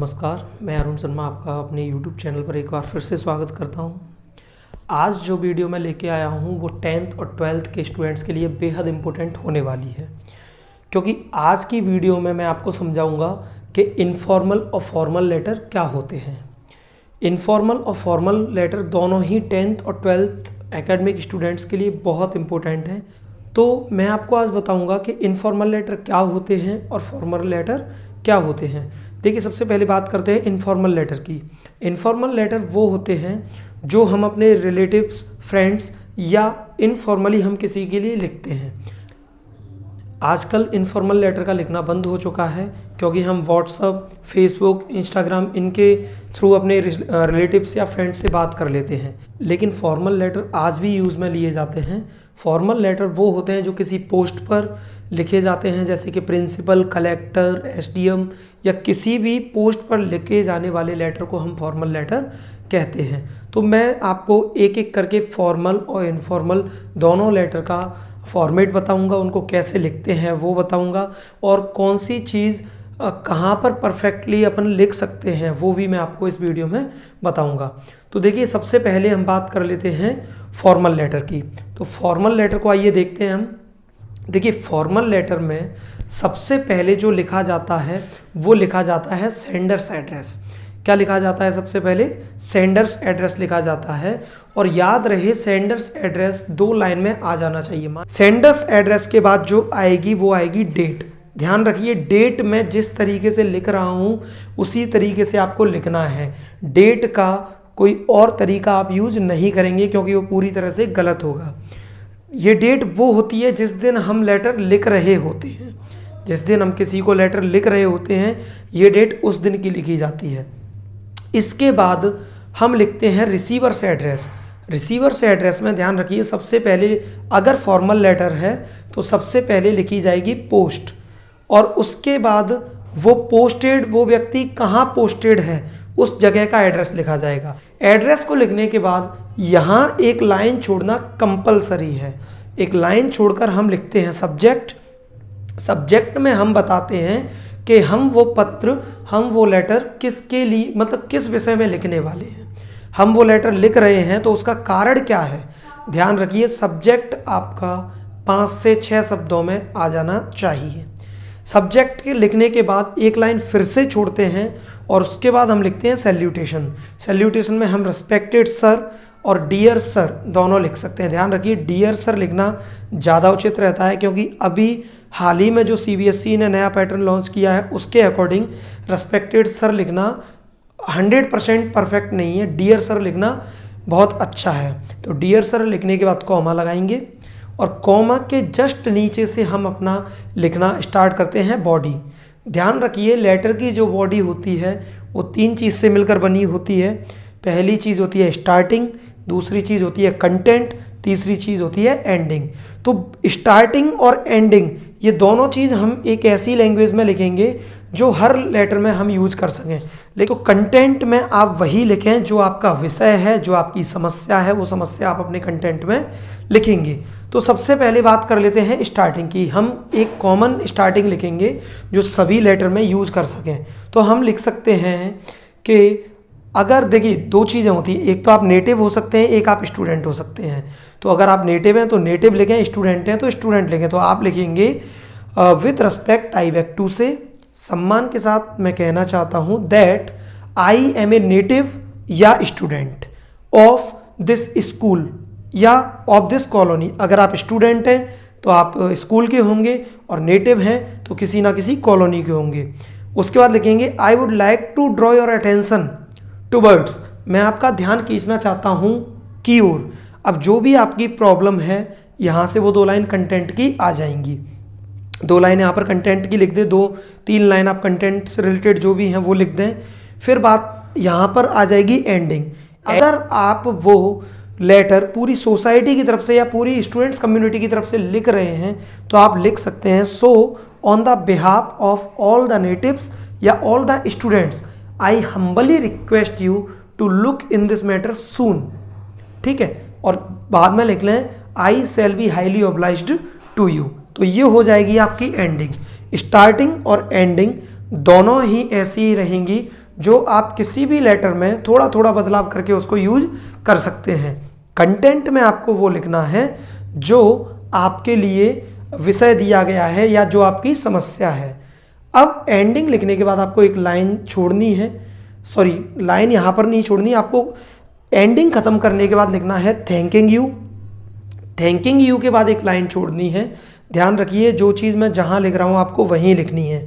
नमस्कार, मैं अरुण शर्मा आपका अपने YouTube चैनल पर एक बार फिर से स्वागत करता हूं। आज जो वीडियो मैं लेके आया हूं वो 10th और 12th के स्टूडेंट्स के लिए बेहद इम्पोर्टेंट होने वाली है, क्योंकि आज की वीडियो में मैं आपको समझाऊंगा कि इनफॉर्मल और फॉर्मल लेटर क्या होते हैं। इनफॉर्मल और फॉर्मल लेटर दोनों ही 10th और 12th एकेडमिक स्टूडेंट्स के लिए बहुत इम्पोर्टेंट हैं। तो मैं आपको आज बताऊँगा कि इनफॉर्मल लेटर क्या होते हैं और फॉर्मल लेटर क्या होते हैं। देखिए, सबसे पहले बात करते हैं इनफॉर्मल लेटर की। इनफॉर्मल लेटर वो होते हैं जो हम अपने रिलेटिव्स, फ्रेंड्स या इनफॉर्मली हम किसी के लिए लिखते हैं। आजकल इनफॉर्मल लेटर का लिखना बंद हो चुका है, क्योंकि हम व्हाट्सअप, फेसबुक, इंस्टाग्राम इनके थ्रू अपने रिलेटिव्स या फ्रेंड्स से बात कर लेते हैं। लेकिन फॉर्मल लेटर आज भी यूज़ में लिए जाते हैं। फॉर्मल लेटर वो होते हैं जो किसी पोस्ट पर लिखे जाते हैं, जैसे कि प्रिंसिपल, कलेक्टर, एसडीएम या किसी भी पोस्ट पर लिखे जाने वाले लेटर को हम फॉर्मल लेटर कहते हैं। तो मैं आपको एक एक करके फॉर्मल और इनफॉर्मल दोनों लेटर का फॉर्मेट बताऊंगा, उनको कैसे लिखते हैं वो बताऊंगा, और कौन सी चीज़ कहाँ पर परफेक्टली अपन लिख सकते हैं वो भी मैं आपको इस वीडियो में बताऊंगा। तो देखिए, सबसे पहले हम बात कर लेते हैं फॉर्मल लेटर की। तो फॉर्मल लेटर को आइए देखते हैं हम। देखिए, फॉर्मल लेटर में सबसे पहले जो लिखा जाता है वो लिखा जाता है सेंडर्स एड्रेस। क्या लिखा जाता है? सबसे पहले सेंडर्स एड्रेस लिखा जाता है। और याद रहे, सेंडर्स एड्रेस 2 लाइन में आ जाना चाहिए। सेंडर्स एड्रेस के बाद जो आएगी वो आएगी डेट। ध्यान रखिए, डेट मैं जिस तरीके से लिख रहा हूँ उसी तरीके से आपको लिखना है। डेट का कोई और तरीका आप यूज नहीं करेंगे, क्योंकि वो पूरी तरह से गलत होगा। ये डेट वो होती है जिस दिन हम लेटर लिख रहे होते हैं। जिस दिन हम किसी को लेटर लिख रहे होते हैं, ये डेट उस दिन की लिखी जाती है। इसके बाद हम लिखते हैं रिसीवर्स एड्रेस। रिसीवर्स एड्रेस में ध्यान रखिए, सबसे पहले अगर फॉर्मल लेटर है तो सबसे पहले लिखी जाएगी पोस्ट, और उसके बाद वो पोस्टेड, वो व्यक्ति कहाँ पोस्टेड है उस जगह का एड्रेस लिखा जाएगा। एड्रेस को लिखने के बाद यहाँ एक लाइन छोड़ना कंपलसरी है। एक लाइन छोड़कर हम लिखते हैं सब्जेक्ट। सब्जेक्ट में हम बताते हैं कि हम वो पत्र, हम वो लेटर किसके लिए, मतलब किस विषय में लिखने वाले हैं। हम वो लेटर लिख रहे हैं तो उसका कारण क्या है। ध्यान रखिए, सब्जेक्ट आपका 5 से 6 शब्दों में आ जाना चाहिए। सब्जेक्ट के लिखने के बाद एक लाइन फिर से छोड़ते हैं और उसके बाद हम लिखते हैं सैल्यूटेशन। सैल्यूटेशन में हम रिस्पेक्टेड सर और डियर सर दोनों लिख सकते हैं। ध्यान रखिए, डियर सर लिखना ज़्यादा उचित रहता है, क्योंकि अभी हाल ही में जो सीबीएसई ने नया पैटर्न लॉन्च किया है उसके अकॉर्डिंग रिस्पेक्टेड सर लिखना 100% परफेक्ट नहीं है। डियर सर लिखना बहुत अच्छा है। तो डियर सर लिखने के बाद कॉमा लगाएंगे, और कॉमा के जस्ट नीचे से हम अपना लिखना स्टार्ट करते हैं बॉडी। ध्यान रखिए, लेटर की जो बॉडी होती है वो 3 चीज़ से मिलकर बनी होती है। पहली चीज़ होती है स्टार्टिंग, दूसरी चीज़ होती है कंटेंट, तीसरी चीज़ होती है एंडिंग। तो स्टार्टिंग और एंडिंग ये दोनों चीज़ हम एक ऐसी लैंग्वेज में लिखेंगे जो हर लेटर में हम यूज कर सकें। लेकिन कंटेंट में आप वही लिखें जो आपका विषय है, जो आपकी समस्या है, वो समस्या आप अपने कंटेंट में लिखेंगे। तो सबसे पहले बात कर लेते हैं स्टार्टिंग की। हम एक कॉमन स्टार्टिंग लिखेंगे जो सभी लेटर में यूज कर सकें। तो हम लिख सकते हैं कि अगर देखिए, 2 चीज़ें होती हैं, एक तो आप नेटिव हो सकते हैं, एक आप स्टूडेंट हो सकते हैं। तो अगर आप नेटिव हैं तो नेटिव लिखें, स्टूडेंट हैं तो स्टूडेंट लिखें। तो आप लिखेंगे with respect I beg to say, सम्मान के साथ मैं कहना चाहता हूँ that I am a native या स्टूडेंट ऑफ दिस स्कूल या ऑफ दिस कॉलोनी। अगर आप स्टूडेंट हैं तो आप स्कूल के होंगे, और नेटिव हैं तो किसी ना किसी कॉलोनी के होंगे। उसके बाद लिखेंगे I would like to draw your attention towards, मैं आपका ध्यान खींचना चाहता हूँ की ओर। अब जो भी आपकी प्रॉब्लम है, यहाँ से वो 2 लाइन कंटेंट की आ जाएंगी। 2 लाइन यहाँ पर कंटेंट की लिख दें, 2-3 लाइन आप कंटेंट से रिलेटेड जो भी हैं वो लिख दें। फिर बात यहाँ पर आ जाएगी एंडिंग। अगर आप वो लेटर पूरी सोसाइटी की तरफ से या पूरी स्टूडेंट्स कम्युनिटी की तरफ से लिख रहे हैं तो आप लिख सकते हैं so on the behalf of all the natives या all the students I humbly request you to look in this matter soon. ठीक है, और बाद में लिख लें I shall be highly obliged to you. तो ये हो जाएगी आपकी एंडिंग। स्टार्टिंग और एंडिंग दोनों ही ऐसी ही रहेंगी जो आप किसी भी लेटर में थोड़ा थोड़ा बदलाव करके उसको यूज कर सकते हैं। कंटेंट में आपको वो लिखना है जो आपके लिए विषय दिया गया है या जो आपकी समस्या है। अब एंडिंग लिखने के बाद आपको एक लाइन छोड़नी है, सॉरी लाइन यहाँ पर नहीं छोड़नी, आपको एंडिंग खत्म करने के बाद लिखना है थैंकिंग यू। थैंकिंग यू के बाद एक लाइन छोड़नी है। ध्यान रखिए जो चीज़ मैं जहाँ लिख रहा हूँ आपको वहीं लिखनी है।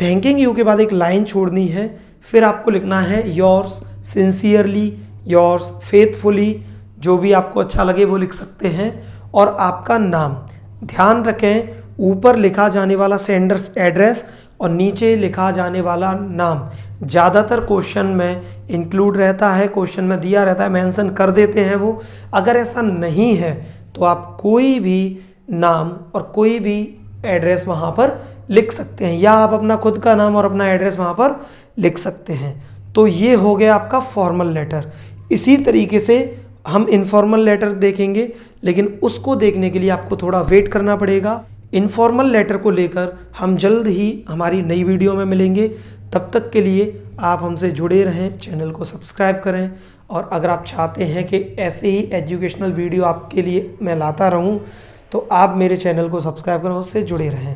थैंकिंग यू के बाद एक लाइन छोड़नी है, फिर आपको लिखना है योर्स सिंसियरली, योर्स फेथफुली, जो भी आपको अच्छा लगे वो लिख सकते हैं, और आपका नाम। ध्यान रखें ऊपर लिखा जाने वाला सेंडर्स एड्रेस और नीचे लिखा जाने वाला नाम ज़्यादातर क्वेश्चन में इंक्लूड रहता है, क्वेश्चन में दिया रहता है, मेंशन कर देते हैं वो। अगर ऐसा नहीं है तो आप कोई भी नाम और कोई भी एड्रेस वहाँ पर लिख सकते हैं, या आप अपना खुद का नाम और अपना एड्रेस वहाँ पर लिख सकते हैं। तो ये हो गया आपका फॉर्मल लेटर। इसी तरीके से हम इनफॉर्मल लेटर देखेंगे, लेकिन उसको देखने के लिए आपको थोड़ा वेट करना पड़ेगा। इनफॉर्मल लेटर को लेकर हम जल्द ही हमारी नई वीडियो में मिलेंगे। तब तक के लिए आप हमसे जुड़े रहें, चैनल को सब्सक्राइब करें, और अगर आप चाहते हैं कि ऐसे ही एजुकेशनल वीडियो आपके लिए मैं लाता रहूं तो आप मेरे चैनल को सब्सक्राइब करें, उससे जुड़े रहें।